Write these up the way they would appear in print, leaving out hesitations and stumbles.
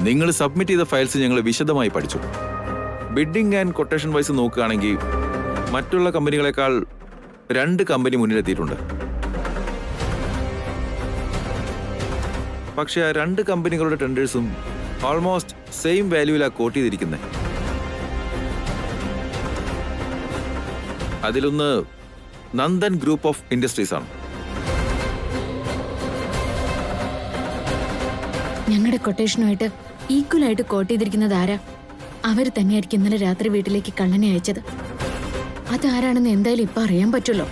നിങ്ങൾ സബ്മിറ്റ് ചെയ്ത ഫയൽസ് ഞങ്ങൾ വിശദമായി പഠിച്ചു. ബിഡിംഗ് ആൻഡ് കൊട്ടേഷൻ വൈസ് നോക്കുകയാണെങ്കിൽ മറ്റുള്ള കമ്പനികളെക്കാൾ 2 കമ്പനി മുന്നിലെത്തിയിട്ടുണ്ട്. പക്ഷെ ആ 2 കമ്പനികളുടെ ടെൻഡേഴ്സും ഓൾമോസ്റ്റ് സെയിം വാല്യൂവിലാണ് കോട്ട് ചെയ്തിരിക്കുന്നത്. അതിലൊന്ന് നന്ദൻ ഗ്രൂപ്പ് ഓഫ് ഇൻഡസ്ട്രീസ് ആണ്. ഞങ്ങളുടെ കൊട്ടേഷനുമായിട്ട് ഈക്വലായിട്ട് കോട്ട് ചെയ്തിരിക്കുന്നത് ആരാ? അവർ തന്നെയായിരിക്കും ഇന്നലെ രാത്രി വീട്ടിലേക്ക് കള്ളനെ അയച്ചത്. അതാരാണെന്ന് എന്തായാലും ഇപ്പൊ അറിയാൻ പറ്റുമല്ലോ.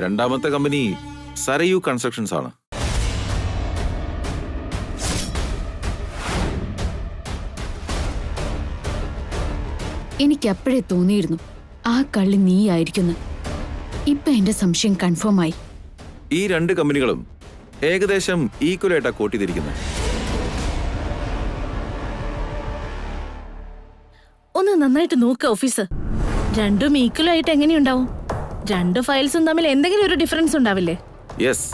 രണ്ടാമത്തെ കമ്പനി സരയു കൺസ്ട്രക്ഷൻസ് ആണ്. എനിക്ക് അപ്പോഴേ തോന്നിയിരുന്നു ആ കള്ളി നീ ആയിരിക്കുന്നു. ഇപ്പൊ എന്റെ സംശയം കൺഫേം ആയി. ഈ 2 കമ്പനികളും ഏകദേശം ഈക്വലായിട്ടാണ് കോട്ട് ചെയ്തിരിക്കുന്നത്. ഒന്ന് നന്നായിട്ട് നോക്ക് ഓഫീസർ. രണ്ടും ഈക്വലായിട്ട് എങ്ങനെയുണ്ടാവും? 2 ഫയൽസും തമ്മിൽ എന്തെങ്കിലും ഒരു ഡിഫറൻസ് ഉണ്ടാവില്ലേ? യെസ്,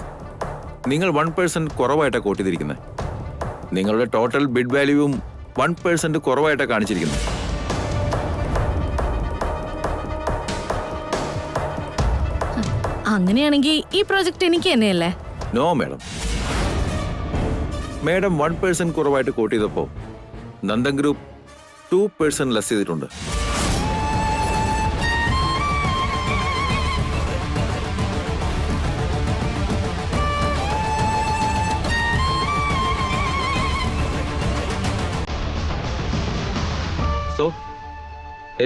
നിങ്ങൾ 1% കുറവായിട്ടാണ് കോട്ട് ചെയ്തിരിക്കുന്നത്. നിങ്ങളുടെ ടോട്ടൽ ബിഡ് വാല്യൂവും 1% കുറവായിട്ടാണ് കാണിച്ചിരിക്കുന്നത്. അങ്ങനെയാണെങ്കിൽ ഈ പ്രോജക്റ്റ് എനിക്ക് തന്നെയല്ലേ? No madam. മാഡം 1% കുറവായിട്ട് കോട്ട് ചെയ്തപ്പോൾ നന്ദൻ ഗ്രൂപ്പ് 2% ലെസ് ചെയ്തിട്ടുണ്ട്. സോ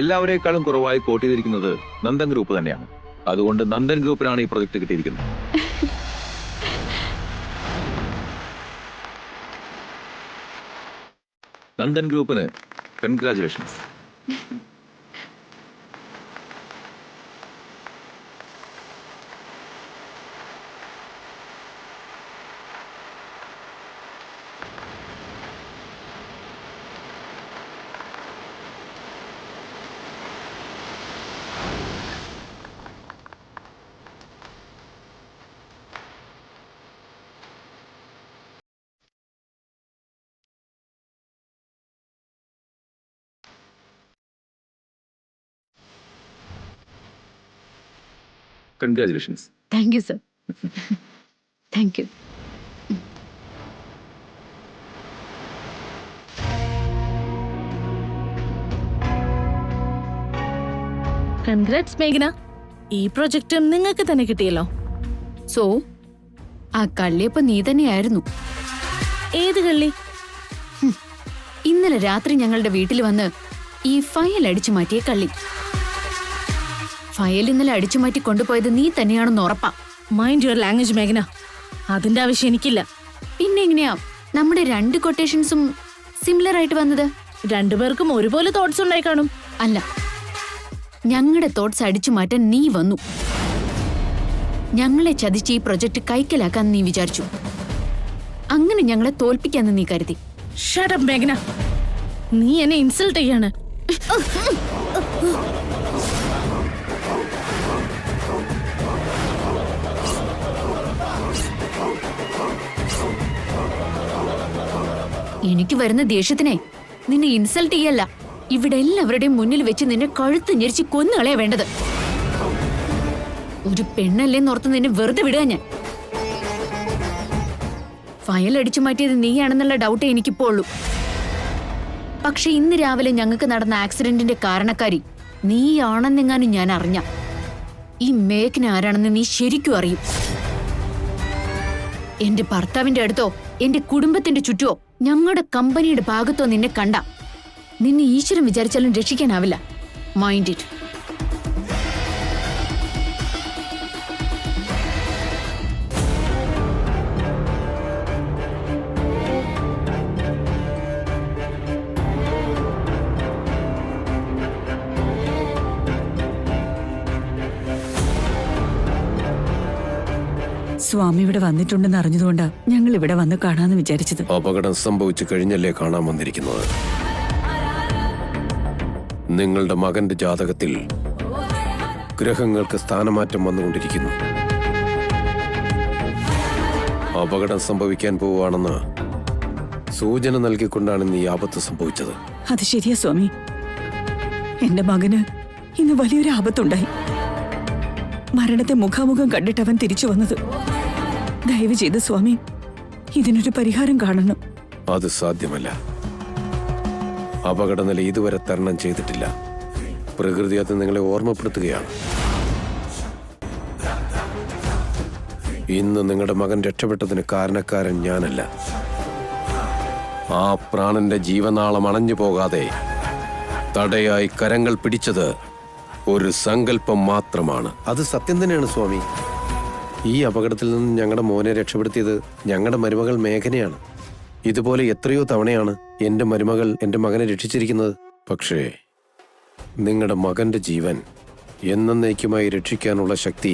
എല്ലാവരേക്കാളും കുറവായി കോട്ട് ചെയ്തിരിക്കുന്നത് നന്ദൻ ഗ്രൂപ്പ് തന്നെയാണ്. അതുകൊണ്ട് നന്ദൻ ഗ്രൂപ്പിനാണ് ഈ പ്രൊജക്ട് കിട്ടിയിരിക്കുന്നത്. നന്ദൻ ഗ്രൂപ്പിന് congratulations. Congratulations. Thank you, sir. Thank you. Congrats മേഘന. ഈ പ്രൊജക്റ്റും നിങ്ങൾക്ക് തന്നെ കിട്ടിയല്ലോ. സോ ആ കള്ളിയപ്പോ നീ തന്നെയായിരുന്നു. ഏത് കള്ളി? ഇന്നലെ രാത്രി ഞങ്ങളുടെ വീട്ടിൽ വന്ന് ഈ ഫയൽ അടിച്ചു മാറ്റിയ കള്ളി. ഫയൽ ഇന്നലെ അടിച്ചു മാറ്റി കൊണ്ടുപോയത് നീ തന്നെയാണെന്ന് ഉറപ്പാ. മൈൻഡ് യുവർ ലാംഗ്വേജ് മേഘന. അതിന്റെ ആവശ്യം എനിക്കില്ല. പിന്നെ എങ്ങനെയാ നമ്മുടെ 2 കൊട്ടേഷൻസും സിമിലർ ആയിട്ട് വന്നത്? 2 പേർക്കും ഒരുപോലെ തോട്ട്സ് ഉണ്ടായി കാണും. അല്ല, ഞങ്ങളുടെ തോട്ട്സ് അടിച്ചു മാറ്റാൻ നീ വന്നു. ഞങ്ങളെ ചതിച്ച് ഈ പ്രൊജക്ട് കൈക്കലാക്കാൻ നീ വിചാരിച്ചു. അങ്ങനെ ഞങ്ങളെ തോൽപ്പിക്കാന്ന് നീ കരുതി. ഷട്ട് അപ്പ് മേഘന. നീ എന്നെ ഇൻസൾട്ട് ചെയ്യാണ്. എനിക്ക് വരുന്ന ദേഷ്യത്തിനെ നിന്നെ ഇൻസൾട്ട് ചെയ്യല്ല, ഇവിടെ എല്ലാവരുടെയും മുന്നിൽ വെച്ച് നിന്നെ കഴുത്ത് ഞെരിച്ച് കൊന്നുകളയാ വേണ്ടത്. ഒരു പെണ്ണല്ലേന്നോർത്ത് നിന്നെ വെറുതെ വിടുക ഞാൻ. ഫയൽ അടിച്ചു മാറ്റിയത് നീയാണെന്നുള്ള ഡൗട്ടേ എനിക്കിപ്പോ ഉള്ളൂ. പക്ഷെ ഇന്ന് രാവിലെ ഞങ്ങൾക്ക് നടന്ന ആക്സിഡന്റിന്റെ കാരണക്കാരി നീയാണെന്നെങ്ങാനും ഞാൻ അറിഞ്ഞ ഈ മേഘന ആരാണെന്ന് നീ ശരിക്കും അറിയും. എന്റെ ഭർത്താവിന്റെ അടുത്തോ എന്റെ കുടുംബത്തിന്റെ ചുറ്റുമോ ഞങ്ങളുടെ കമ്പനിയുടെ ഭാഗത്തോ നിന്നെ കണ്ട നിന്നെ ഈശ്വരൻ വിചാരിച്ചാലും രക്ഷിക്കാനാവില്ല. Mind it. സ്വാമി ഇവിടെ വന്നിട്ടുണ്ടെന്ന് അറിഞ്ഞതുകൊണ്ടാ ഞങ്ങൾ ഇവിടെ വന്ന് കാണാന്ന് വിചാരിച്ചത്. അപകടം സംഭവിച്ചു കഴിഞ്ഞല്ലേ കാണാൻ വന്നിരിക്കുന്നത്. നിങ്ങളുടെ മകന്റെ ജാതകത്തിൽ ഗ്രഹങ്ങൾക്ക് സ്ഥാനമാറ്റം വന്നുകൊണ്ടിരിക്കുന്നു. അപകടം സംഭവിക്കാൻ പോവുകയാണെന്ന് സൂചന നൽകിക്കൊണ്ടാണ് ഇന്ന് ഈ ആപത്ത് സംഭവിച്ചത്. അത് ശരിയാ സ്വാമി. എന്റെ മകന് ഇന്ന് വലിയൊരു ആപത്തുണ്ടായി. മരണത്തെ മുഖാമുഖം കണ്ടിട്ട് അവൻ തിരിച്ചു വന്നത്. ദയവ് ചെയ്ത് സ്വാമി ഇതിനൊരു പരിഹാരം കാണണം. അത് സാധ്യമല്ല. അപകടനില ഇതുവരെ തരണം ചെയ്തിട്ടില്ല. പ്രകൃതി അത് നിങ്ങളെ ഓർമ്മപ്പെടുത്തുകയാണ്. ഇന്ന് നിങ്ങളുടെ മകൻ രക്ഷപ്പെട്ടതിന് കാരണക്കാരൻ ഞാനല്ല. ആ പ്രാണന്റെ ജീവനാളം അണഞ്ഞു പോകാതെ തടയായി കരങ്ങൾ പിടിച്ചത് ഒരു സങ്കല്പം മാത്രമാണ്. അത് സത്യം തന്നെയാണ് സ്വാമി. ഈ അപകടത്തിൽ നിന്ന് ഞങ്ങളുടെ മോനെ രക്ഷപ്പെടുത്തിയത് ഞങ്ങളുടെ മരുമകൾ മേഘനയാണ്. ഇതുപോലെ എത്രയോ തവണയാണ് എന്റെ മരുമകൾ എന്റെ മകനെ രക്ഷിച്ചിരിക്കുന്നത്. പക്ഷേ നിങ്ങളുടെ മകന്റെ ജീവൻ എന്നേക്കുമായി രക്ഷിക്കാനുള്ള ശക്തി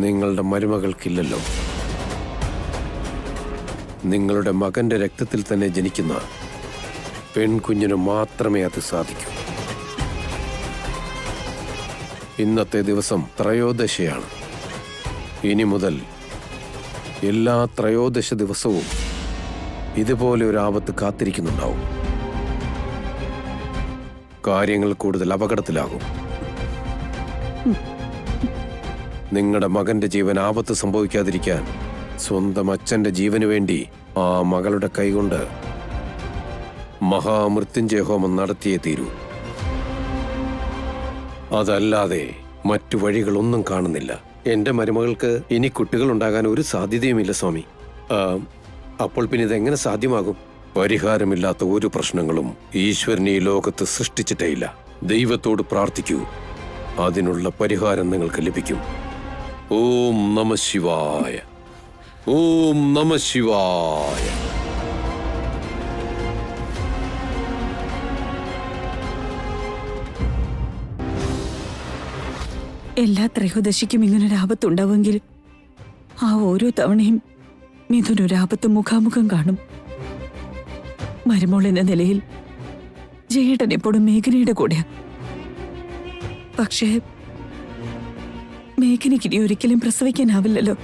നിങ്ങളുടെ മരുമകൾക്കില്ലല്ലോ. നിങ്ങളുടെ മകന്റെ രക്തത്തിൽ തന്നെ ജനിക്കുന്ന പെൺകുഞ്ഞിന് മാത്രമേ അത് സാധിക്കൂ. ഇന്നത്തെ ദിവസം ത്രയോദശയാണ്. ഇനി മുതൽ എല്ലാ ത്രയോദശ ദിവസവും ഇതുപോലെ ഒരു ആപത്ത് കാത്തിരിക്കുന്നുണ്ടാവും. കാര്യങ്ങൾ കൂടുതൽ അപകടത്തിലാകും. നിങ്ങളുടെ മകന്റെ ജീവൻ ആപത്ത് സംഭവിക്കാതിരിക്കാൻ സ്വന്തം അച്ഛന്റെ ജീവന് വേണ്ടി ആ മകളുടെ കൈകൊണ്ട് മഹാമൃത്യുഞ്ജയ ഹോമം നടത്തിയേ തീരൂ. അതല്ലാതെ മറ്റു വഴികളൊന്നും കാണുന്നില്ല. എന്റെ മരുമകൾക്ക് ഇനി കുട്ടികൾ ഉണ്ടാകാൻ ഒരു സാധ്യതയുമില്ല സ്വാമി. അപ്പോൾ പിന്നെ ഇതെങ്ങനെ സാധ്യമാകും? പരിഹാരമില്ലാത്ത ഒരു പ്രശ്നങ്ങളും ഈശ്വരൻ ഈ ലോകത്ത് സൃഷ്ടിച്ചിട്ടേയില്ല. ദൈവത്തോട് പ്രാർത്ഥിക്കൂ, അതിനുള്ള പരിഹാരം നിങ്ങൾക്ക് ലഭിക്കും. ഓം നമഃ ശിവായ. ഓം നമഃ ശിവായ. എല്ലാ ത്രയോദശിക്കും ഇങ്ങനൊരു ആപത്തുണ്ടാവുമെങ്കിൽ ആ ഓരോ തവണയും മിഥുനൊരാപത്ത് മുഖാമുഖം കാണും. മരുമോൾ എന്ന നിലയിൽ ജയേട്ടൻ എപ്പോഴും മേഘനയുടെ കൂടെയാ. പക്ഷേ മേഘനയ്ക്ക് ഇനി ഒരിക്കലും പ്രസവിക്കാനാവില്ലല്ലോ.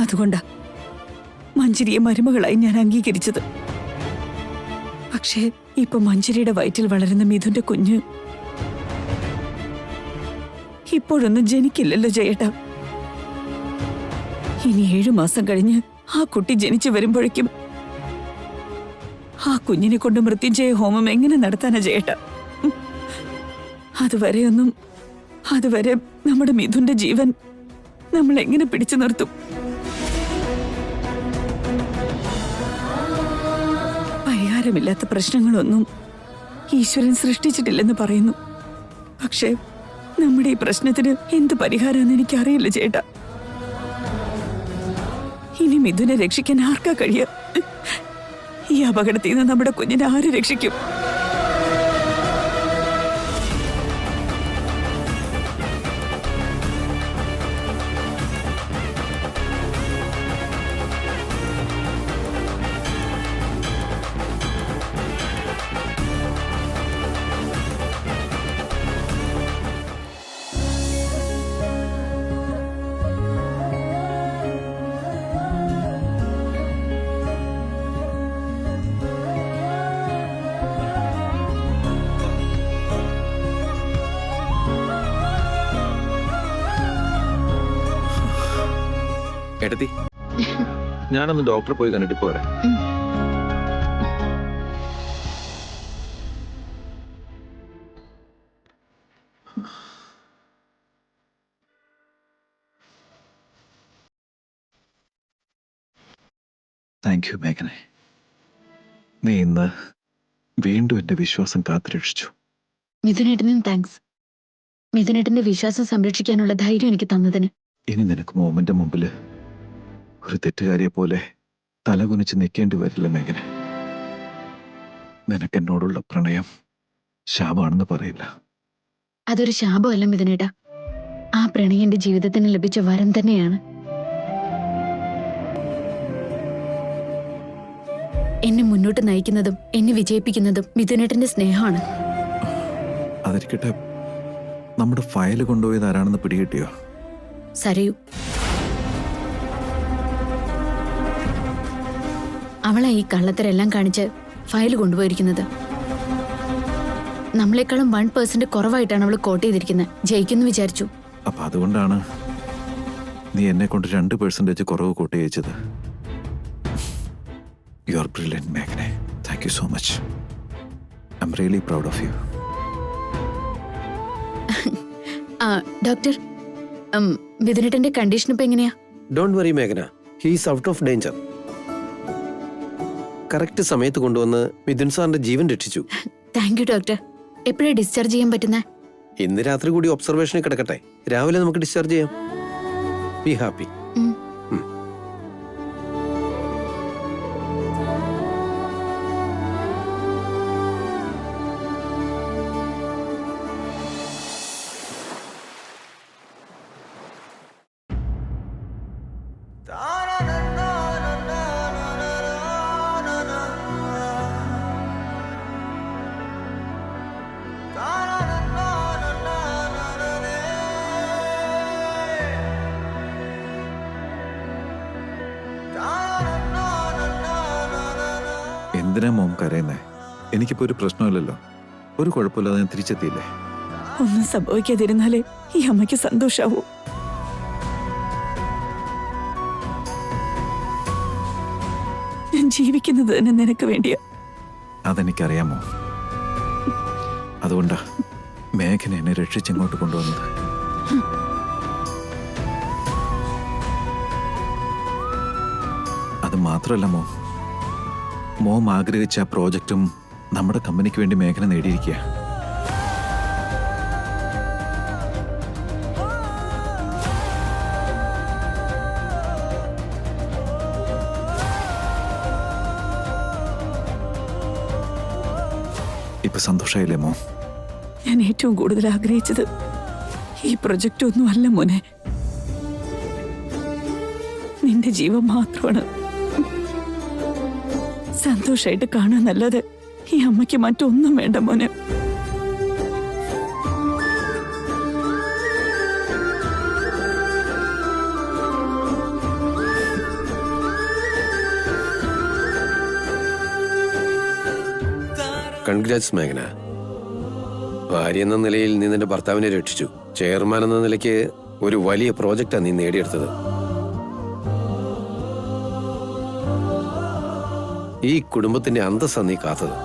അതുകൊണ്ടാ മഞ്ജരിയെ മരുമകളായി ഞാൻ അംഗീകരിച്ചത്. പക്ഷേ ഇപ്പൊ മഞ്ജരിയുടെ വയറ്റിൽ വളരുന്ന മിഥുന്റെ കുഞ്ഞ് ഇപ്പോഴൊന്നും ജനിക്കില്ലല്ലോ ജയേട്ടാ. ഇനി 7 മാസം കഴിഞ്ഞ് ആ കുട്ടി ജനിച്ചു വരുമ്പോഴേക്കും ആ കുഞ്ഞിനെ കൊണ്ട് മൃത്യുഞ്ജയ ഹോമം എങ്ങനെ നടത്താനാ ജയേട്ടാ? അതുവരെ നമ്മുടെ മിഥുന്റെ ജീവൻ നമ്മൾ എങ്ങനെ പിടിച്ചു നിർത്തും? പരിഹാരമില്ലാത്ത പ്രശ്നങ്ങളൊന്നും ഈശ്വരൻ സൃഷ്ടിച്ചിട്ടില്ലെന്ന് പറയുന്നു. പക്ഷേ നമ്മുടെ ഈ പ്രശ്നത്തിന് എന്ത് പരിഹാരമെന്ന് എനിക്കറിയില്ല ചേട്ടാ. ഇനി മിഥുനെ രക്ഷിക്കാൻ ആർക്കാ കഴിയ? ഈ അപകടത്തിൽ നിന്ന് നമ്മുടെ കുഞ്ഞിനെ ആര് രക്ഷിക്കും? ഏട്ടത്തി, ഞാനൊന്ന് ഡോക്ടറെ പോയി കണ്ടിട്ട് പോരാ. താങ്ക് യു മേഘനെ. നീ ഇന്ന് വീണ്ടും എന്റെ വിശ്വാസം കാത്തുരക്ഷിച്ചു. മിഥുനേട്ടനും താങ്ക്സ്. മിഥുനേട്ടന്റെ വിശ്വാസം സംരക്ഷിക്കാനുള്ള ധൈര്യം എനിക്ക് തന്നതിന്. ഇനി നിനക്ക് മോമന്റെ മുമ്പില് ഒരു തെറ്റുകാരിയെ പോലെ തലകുനിച്ച് നിൽക്കേണ്ടി വരില്ല മേഘനെ. നിനക്ക് എന്നോടുള്ള പ്രണയം ശാപമാണെന്ന് പറയില്ല. അതൊരു ശാപമല്ല മിഥുനേട്ട. ആ പ്രണയം എന്റെ ജീവിതത്തിന് ലഭിച്ച വരം തന്നെയാണ്. എന്നെ മുന്നോട്ട് നയിക്കുന്നതും എന്നെ വിജയിപ്പിക്കുന്നതും മിഥുനേട്ടന്റെ സ്നേഹമാണ്. അതിരിക്കട്ടെ, നമ്മുടെ ഫയല് കൊണ്ടുപോയത് ആരാണെന്ന് പിടികിട്ടിയോ? സരയു. അവളാ ഈ കള്ളത്തരെല്ലാം കാണിച്ച് ഫയൽ കൊണ്ടുപോയിരിക്കുന്നത്. നമ്മളെക്കാളും 1% കുറവായിട്ടാണ് അവള് കോട്ട് ചെയ്തിരിക്കുന്നത്. ജയിക്കുന്നു വിചാരിച്ചു. അപ്പൊ അതുകൊണ്ടാണ് നീ എന്നെ കൊണ്ട് 2% കുറവ് കോട്ട് ചെയ്യിച്ചത്. യു ആർ ബ്രില്യന്റ് മേഘ്നെ. Thank you so much. I am really proud of you. Doctor, മിഥുനേട്ടന്റെ കണ്ടീഷൻ ഇപ്പൊ എങ്ങനെയാ? ഡോണ്ട് വറി മേഘന, he's out of danger. Correct സമയത്ത് കൊണ്ടുവന്ന് മിഥുൻ സാറിന്റെ ജീവൻ രക്ഷിച്ചു. താങ്ക് യു ഡോക്ടർ. എപ്പോഴാ ഡിസ്ചാർജ് ചെയ്യാൻ പറ്റുന്നേ? ഇന്ന് രാത്രി കൂടി ഒബ്സർവേഷനിൽ കിടക്കട്ടെ, രാവിലെ നമുക്ക് ഡിസ്ചാർജ് ചെയ്യാം. Be happy. എന്തിനാ മോം കരയുന്നേ? എനിക്കിപ്പോ ഒരു പ്രശ്നമില്ലല്ലോ. ഒരു കുഴപ്പമില്ലാതെ ഞാൻ തിരിച്ചെത്തിയില്ലേ? ഒന്നും സംഭവിക്കാതിരുന്നാലേ ഈ അമ്മയ്ക്ക് സന്തോഷാവൂ. ഞാൻ ജീവിക്കുന്നത് തന്നെ നിനക്ക് വേണ്ടിയാ. അതെനിക്കറിയാമോ. അതുകൊണ്ടാ മേഘന എന്നെ രക്ഷിച്ചിങ്ങോട്ട് കൊണ്ടുവന്നത്. അത് മാത്രമല്ല മോം ആഗ്രഹിച്ച ആ പ്രോജക്റ്റും നമ്മുടെ കമ്പനിക്ക് വേണ്ടി മേഘന നേടിയിരിക്കുക. ഇപ്പൊ സന്തോഷമായില്ലേ മോ? ഞാൻ ഏറ്റവും കൂടുതൽ ആഗ്രഹിച്ചത് ഈ പ്രൊജക്റ്റ് ഒന്നും അല്ല മോനെ, നിന്റെ ജീവൻ മാത്രമാണ്. സന്തോഷായിട്ട് കാണാന്നല്ലാതെ ഈ അമ്മയ്ക്ക് മറ്റൊന്നും വേണ്ട മോനെ. കൺഗ്രാറ്റ്സ് മേഘന. ഭാര്യ എന്ന നിലയിൽ നീ നിന്റെ ഭർത്താവിനെ രക്ഷിച്ചു. ചെയർമാൻ എന്ന നിലയ്ക്ക് ഒരു വലിയ പ്രോജക്റ്റാണ് നീ നേടിയെടുത്തത്. ഈ കുടുംബത്തിന്റെ അന്തസ്സാ നീ കാത്തത്.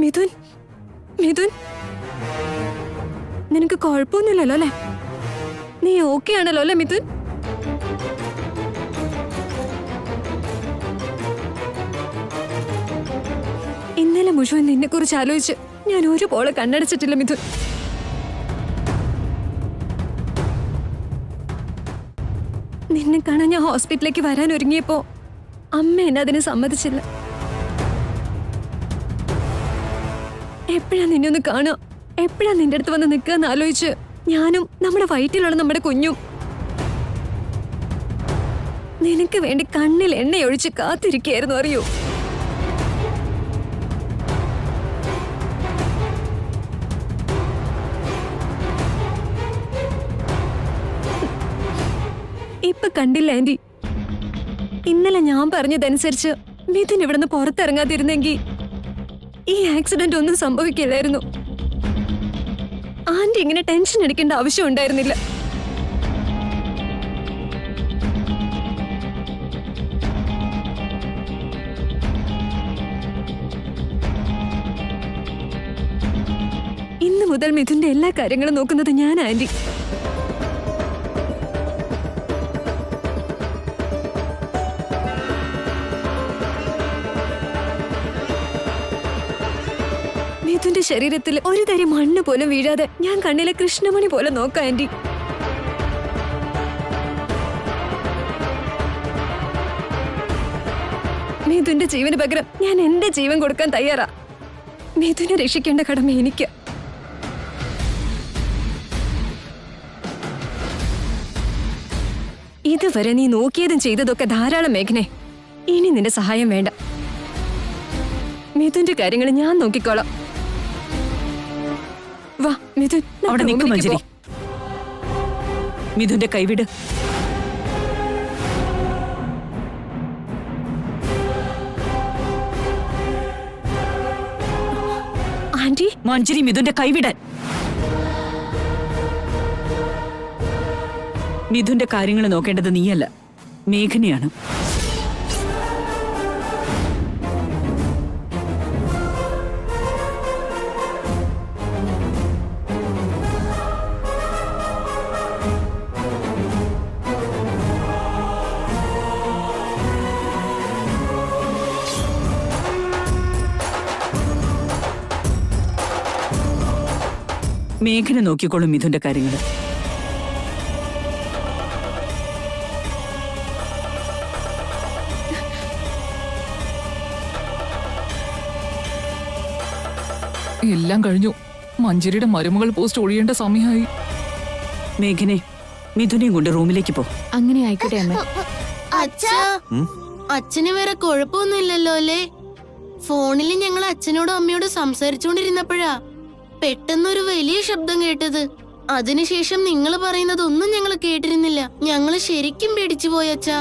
മിഥുൻ, മിഥുൻ, നിനക്ക് കുഴപ്പമൊന്നുമില്ലല്ലോ അല്ലേ? നീ ഓക്കെ ആണല്ലോ അല്ലേ മിഥുൻ? ഇന്നലെ മുഴുവൻ നിന്നെ കുറിച്ച് ആലോചിച്ച് ഞാൻ ഒരുപോലെ കണ്ണടച്ചിട്ടില്ല മിഥുൻ. നിന്നെ കാണാൻ ഞാൻ ഹോസ്പിറ്റലിലേക്ക് വരാൻ ഒരുങ്ങിയപ്പോ അമ്മ എന്നെ അതിന് സമ്മതിച്ചില്ല. എപ്പോഴാ നിന്നെ ഒന്ന് കാണുക, എപ്പോഴാ നിന്റെ അടുത്ത് വന്ന് നിൽക്കാന്ന് ആലോചിച്ച് ഞാനും നമ്മുടെ വയറ്റിലുള്ള നമ്മുടെ കുഞ്ഞും നിനക്ക് വേണ്ടി കണ്ണിൽ എണ്ണയൊഴിച്ച് കാത്തിരിക്കുകയായിരുന്നു, അറിയോ? ഇപ്പൊ കണ്ടില്ല ആന്റി, ഇന്നലെ ഞാൻ പറഞ്ഞതനുസരിച്ച് മിഥുൻ ഇവിടുന്ന് പുറത്തിറങ്ങാതിരുന്നെങ്കിൽ ഈ ആക്സിഡന്റ് ഒന്നും സംഭവിക്കില്ലായിരുന്നു. ആന്റി ഇങ്ങനെ ടെൻഷൻ അടിക്കേണ്ട ആവശ്യം ഉണ്ടായിരുന്നില്ല. ഇന്ന് മുതൽ മിഥുന്റെ എല്ലാ കാര്യങ്ങളും നോക്കുന്നത് ഞാൻ ആന്റി. മിഥുന്റെ ശരീരത്തിൽ ഒരു തരി മണ്ണ് പോലും വീഴാതെ ഞാൻ കണ്ണിലെ കൃഷ്ണമണി പോലെ നോക്കാം ആന്റി. മിഥുന്റെ ജീവന് പകരം ഞാൻ എന്റെ ജീവൻ കൊടുക്കാൻ തയ്യാറാ. മിഥുനെ രക്ഷിക്കേണ്ട കടമ എനിക്ക്. ഇതുവരെ നീ നോക്കിയതും ചെയ്തതൊക്കെ ധാരാളം മേഘനെ. ഇനി നിന്റെ സഹായം വേണ്ട. മിഥുന്റെ കാര്യങ്ങൾ ഞാൻ നോക്കിക്കോളാം. വാ മിഥുൻ, നമുക്ക് അവിടെ നിൽക്കും റൂമിലേക്ക് മഞ്ജരി. മിഥുന്റെ കൈവിട്. പോവാം. ആന്റി, മഞ്ജരി, മിഥുന്റെ കൈവിടാൻ. മിഥുന്റെ കാര്യങ്ങൾ നോക്കേണ്ടത് നീയല്ല, മേഘനയാണ്. മേഘന നോക്കിക്കോളും മിഥുന്റെ കാര്യങ്ങൾ. എല്ലാം കഴിഞ്ഞു. മഞ്ജരിയുടെ മരുമകൾ പോസ്റ്റ് ഒഴിയേണ്ട സമയമായി. മേഘനെ, മിഥുനെയും കൊണ്ട് റൂമിലേക്ക് പോ. അങ്ങനെ ആയിക്കോട്ടെ അമ്മ. അച്ഛാ, അച്ഛന് വേറെ കുഴപ്പമൊന്നുമില്ലല്ലോ അല്ലേ? ഫോണിൽ ഞങ്ങൾ അച്ഛനോടും അമ്മയോടും സംസാരിച്ചുകൊണ്ടിരുന്നപ്പോഴാ പെട്ടെന്നൊരു വലിയ ശബ്ദം കേട്ടത്. അതിനുശേഷം നിങ്ങൾ പറയുന്നതൊന്നും ഞങ്ങൾ കേട്ടിരുന്നില്ല. ഞങ്ങൾ ശരിക്കും പേടിച്ചു പോയി അച്ഛാ.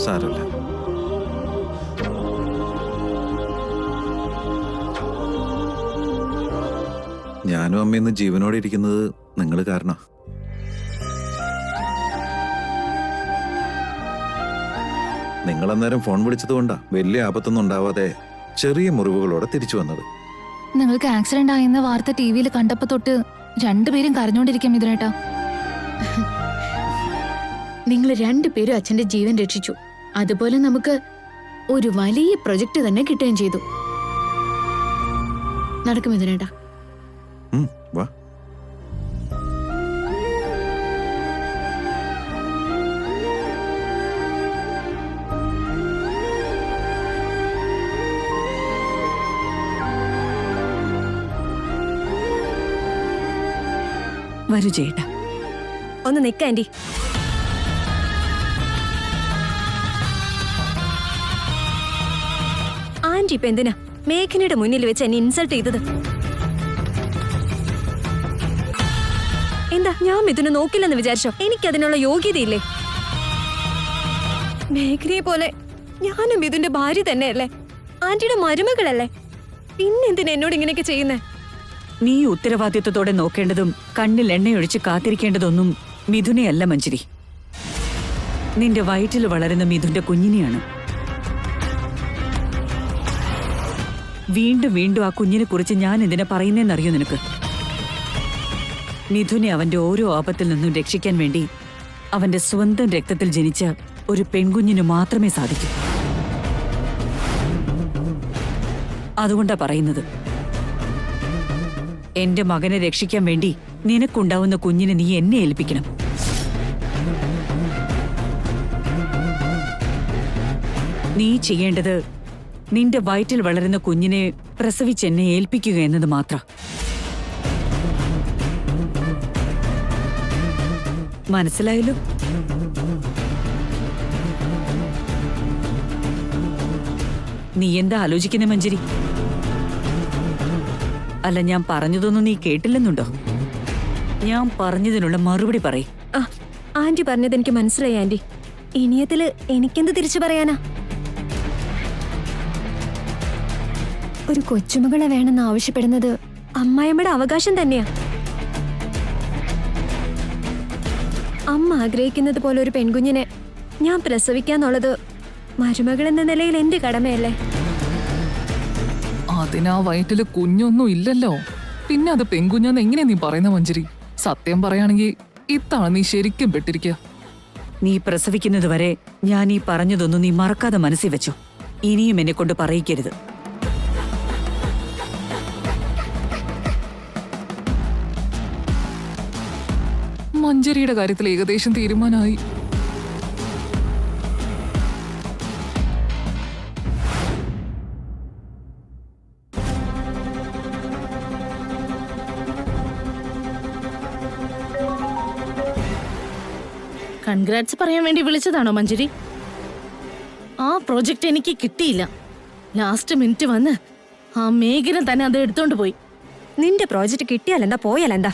സാരമില്ല. ഞാനും അമ്മയൊന്നും ജീവനോടെ ഇരിക്കുന്നത് നിങ്ങൾ കാരണ. നിങ്ങൾ അന്നേരം ഫോൺ വിളിച്ചത് കൊണ്ടാ വലിയ ആപത്തൊന്നും ഉണ്ടാവാതെ ചെറിയ മുറിവുകളോടെ തിരിച്ചു വന്നത്. നിങ്ങൾക്ക് ആക്സിഡന്റ് ആയെന്ന വാർത്ത ടിവിയിൽ കണ്ടപ്പോ തൊട്ട് രണ്ടുപേരും കരഞ്ഞോണ്ടിരിക്കാം ഇതിനേട്ടാ. നിങ്ങൾ രണ്ടുപേരും അച്ഛന്റെ ജീവൻ രക്ഷിച്ചു. അതുപോലെ നമുക്ക് ഒരു വലിയ പ്രൊജക്ട് തന്നെ കിട്ടുകയും ചെയ്തു. നടക്കും ഇതിനേട്ടാ. വാ. വരൂ ചേട്ടാ. ഒന്ന് നിക്ക ആന്റി. ആന്റി ഇപ്പൊ എന്തിനാ മേഘനയുടെ മുന്നിൽ വെച്ച് എന്നെ ഇൻസൾട്ട് ചെയ്തത്? എന്താ ഞാൻ മിഥുനെ നോക്കില്ലെന്ന് വിചാരിച്ചോ? എനിക്കതിനുള്ള യോഗ്യതയില്ലേ? മേഘനയെ പോലെ ഞാനും മിഥുന്റെ ഭാര്യ തന്നെയല്ലേ, ആന്റിയുടെ മരുമകളല്ലേ. പിന്നെന്തിനാ എന്നോട് ഇങ്ങനെയൊക്കെ ചെയ്യുന്നേ? നീ ഉത്തരവാദിത്വത്തോടെ നോക്കേണ്ടതും കണ്ണിൽ എണ്ണയൊഴിച്ച് കാത്തിരിക്കേണ്ടതൊന്നും മിഥുനെയല്ല മഞ്ജരി, നിന്റെ വയറ്റിൽ വളരുന്ന മിഥുന്റെ കുഞ്ഞിനെയാണ്. വീണ്ടും വീണ്ടും ആ കുഞ്ഞിനെ കുറിച്ച് ഞാൻ എന്തിനാ പറയുന്നതെന്നറിയോ നിനക്ക്? മിഥുനെ അവന്റെ ഓരോ ആപത്തിൽ നിന്നും രക്ഷിക്കാൻ വേണ്ടി അവന്റെ സ്വന്തം രക്തത്തിൽ ജനിച്ച ഒരു പെൺകുഞ്ഞിന് മാത്രമേ സാധിക്കൂ. അതുകൊണ്ടാ പറയുന്നത്, എന്റെ മകനെ രക്ഷിക്കാൻ വേണ്ടി നിനക്കുണ്ടാവുന്ന കുഞ്ഞിനെ നീ എന്നെ ഏൽപ്പിക്കണം. നീ ചെയ്യേണ്ടത് നിന്റെ വയറ്റിൽ വളരുന്ന കുഞ്ഞിനെ പ്രസവിച്ചെന്നെ ഏൽപ്പിക്കുക എന്നത് മാത്രം. മനസ്സിലായല്ലോ? നീ എന്താ ആലോചിക്കുന്നേ മഞ്ജരി? അല്ല, ഞാൻ പറഞ്ഞതൊന്നും നീ കേട്ടില്ലെന്നുണ്ടോ? ഞാൻ പറഞ്ഞതിനുള്ള മറുപടി പറയ്. ആന്റി പറഞ്ഞത് എനിക്ക് മനസ്സിലായി ആന്റി. ഇനിയത്തില് എനിക്കെന്ത് തിരിച്ചു പറയാനാ? ഒരു കൊച്ചുമകളെ വേണമെന്ന് ആവശ്യപ്പെടുന്നത് അമ്മായിയമ്മയുടെ അവകാശം തന്നെയാ. അമ്മ ആഗ്രഹിക്കുന്നത് പോലെ ഒരു പെൺകുഞ്ഞിനെ ഞാൻ പ്രസവിക്കാന്നുള്ളത് മരുമകൾ എന്ന നിലയിൽ എന്റെ കടമയല്ലേ? അതിനാ വയറ്റില് കുഞ്ഞൊന്നും ഇല്ലല്ലോ. പിന്നെ അത് പെൺകുഞ്ഞാന്ന് എങ്ങനെയാ നീ പറയുന്ന മഞ്ജരി? സത്യം പറയാണെങ്കിൽ ഇത്താണ് നീ ശരിക്കും പെട്ടിരിക്കുക. നീ പ്രസവിക്കുന്നത് വരെ ഞാൻ ഈ പറഞ്ഞതൊന്നും നീ മറക്കാതെ മനസ്സിൽ വെച്ചോ. ഇനിയും എന്നെ കൊണ്ട് പറയിക്കരുത്. മഞ്ജരിയുടെ കാര്യത്തിൽ ഏകദേശം തീരുമാനമായി. കൺഗ്രാറ്റ്സ് പറയാൻ വേണ്ടി വിളിച്ചതാണോ മഞ്ജരി? ആ പ്രോജക്റ്റ് എനിക്ക് കിട്ടിയില്ല. ലാസ്റ്റ് മിനിറ്റ് വന്ന് ആ മേഘന തന്നെ അത് എടുത്തോണ്ട് പോയി. നിന്റെ പ്രോജക്റ്റ് കിട്ടിയാലെന്താ പോയാലെന്താ?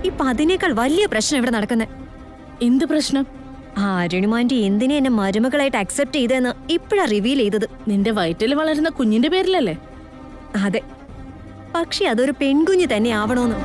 ഇപ്പൊ അതിനേക്കാൾ വലിയ പ്രശ്നം ഇവിടെ നടക്കുന്നത്. എന്ത് പ്രശ്നം? ആ അരുണിമാൻറ്റി എന്തിനെ എന്നെ മരുമകളായിട്ട് അക്സെപ്റ്റ് ചെയ്തെന്ന് ഇപ്പഴാ റിവീൽ ചെയ്തത്. നിന്റെ വയറ്റിൽ വളരുന്ന കുഞ്ഞിന്റെ പേരിലല്ലേ? അതെ, പക്ഷെ അതൊരു പെൺകുഞ്ഞ് തന്നെ ആവണോന്ന്.